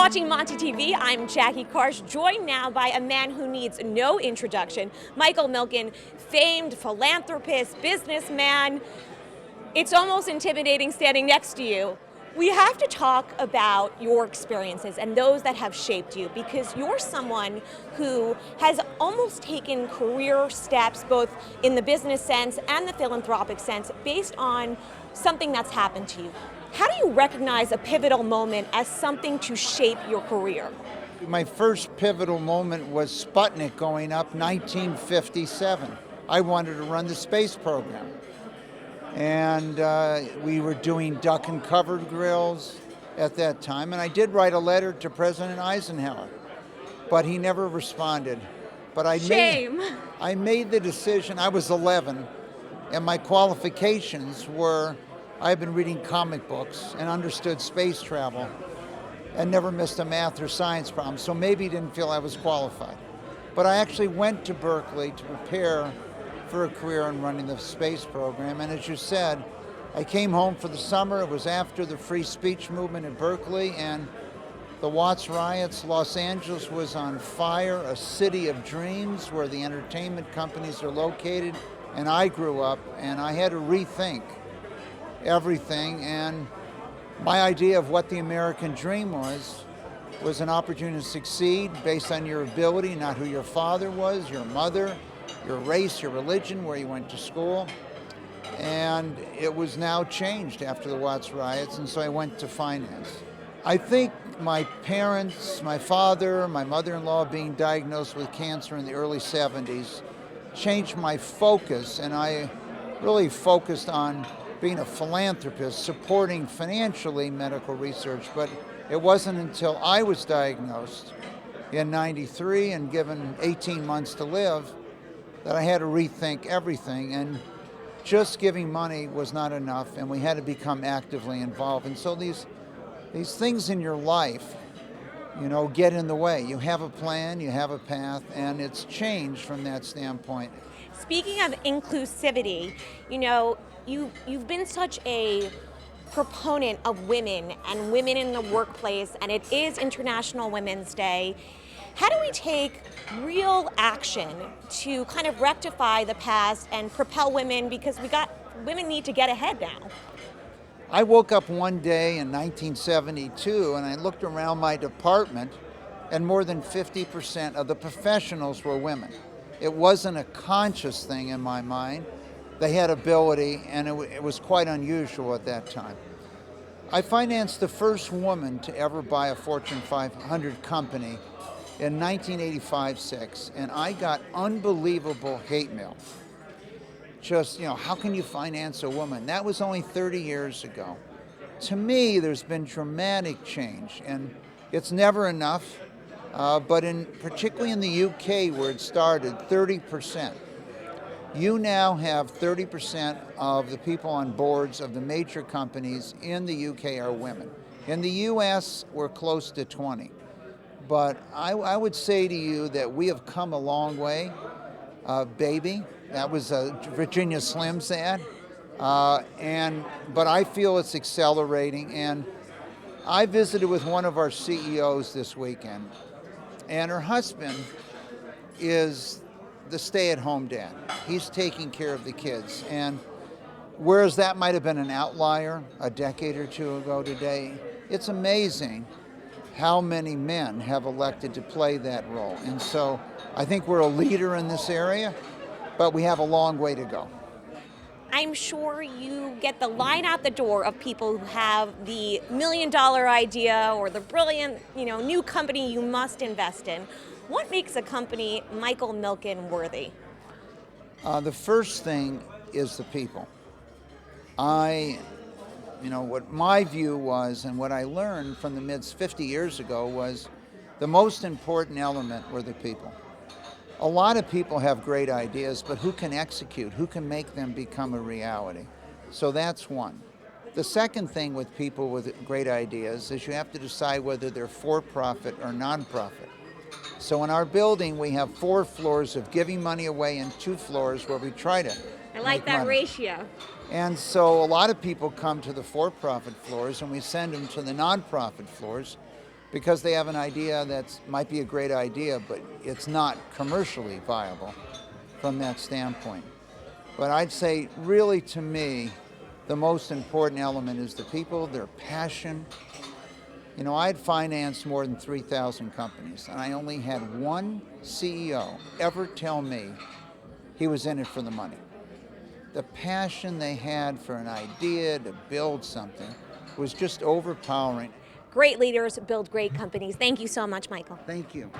watching Monty TV. I'm Jackie Karsh, joined now by a man who needs no introduction, Michael Milken, famed philanthropist, businessman. It's almost intimidating standing next to you. We have to talk about your experiences and those that have shaped you, because you're someone who has almost taken career steps both in the business sense and the philanthropic sense based on something that's happened to you. How do you recognize a pivotal moment as something to shape your career? My first pivotal moment was Sputnik going up 1957. I wanted to run the space program. And we were doing duck and cover grills at that time. And I did write a letter to President Eisenhower, but he never responded. But I made the decision. I was 11, and my qualifications were I had been reading comic books and understood space travel and never missed a math or science problem, so maybe he didn't feel I was qualified. But I actually went to Berkeley to prepare for a career in running the space program, and as you said, I came home for the summer. It was after the free speech movement at Berkeley and the Watts riots. Los Angeles was on fire, a city of dreams where the entertainment companies are located, and I grew up, and I had to rethink everything, and my idea of what the American dream was an opportunity to succeed based on your ability, not who your father was, your mother, your race, your religion, where you went to school. And it was now changed after the Watts riots, and so I went to finance. I think my parents, my father, my mother-in-law being diagnosed with cancer in the early 70s changed my focus, and I really focused on being a philanthropist, supporting financially medical research. But it wasn't until I was diagnosed in '93 and given 18 months to live that I had to rethink everything. And just giving money was not enough, and we had to become actively involved. And so these things in your life, get in the way. You have a plan, you have a path, and it's changed from that standpoint. Speaking of inclusivity, you've been such a proponent of women and women in the workplace, and it is International Women's Day. How do we take real action to kind of rectify the past and propel women, because women need to get ahead now? I woke up one day in 1972 and I looked around my department, and more than 50% of the professionals were women. It wasn't a conscious thing in my mind. They had ability, and it was quite unusual at that time. I financed the first woman to ever buy a Fortune 500 company in 1985-6, and I got unbelievable hate mail. Just, how can you finance a woman? That was only 30 years ago. To me, there's been dramatic change, and it's never enough, but particularly in the UK where it started, 30%. You now have 30% of the people on boards of the major companies in the UK are women. In the US, we're close to 20. But I would say to you that we have come a long way. Baby, that was a Virginia Slims ad. But I feel it's accelerating. And I visited with one of our CEOs this weekend, and her husband is the stay-at-home dad. He's taking care of the kids. And whereas that might have been an outlier a decade or two ago, today, it's amazing how many men have elected to play that role. And so I think we're a leader in this area, but we have a long way to go. I'm sure you get the line out the door of people who have the $1 million idea or the brilliant, new company you must invest in. What makes a company Michael Milken worthy? The first thing is the people. What my view was, and what I learned from the MIDS 50 years ago, was the most important element were the people. A lot of people have great ideas, but who can execute? Who can make them become a reality? So that's one. The second thing with people with great ideas is you have to decide whether they're for-profit or non-profit. So in our building, we have 4 floors of giving money away and 2 floors where we try to I like that money. ratio. And so a lot of people come to the for-profit floors, and we send them to the non-profit floors because they have an idea that might be a great idea, but it's not commercially viable from that standpoint. But I'd say, really, to me, the most important element is the people, their passion. You know, I'd financed more than 3,000 companies, and I only had one CEO ever tell me he was in it for the money. The passion they had for an idea to build something was just overpowering. Great leaders build great companies. Thank you so much, Michael. Thank you.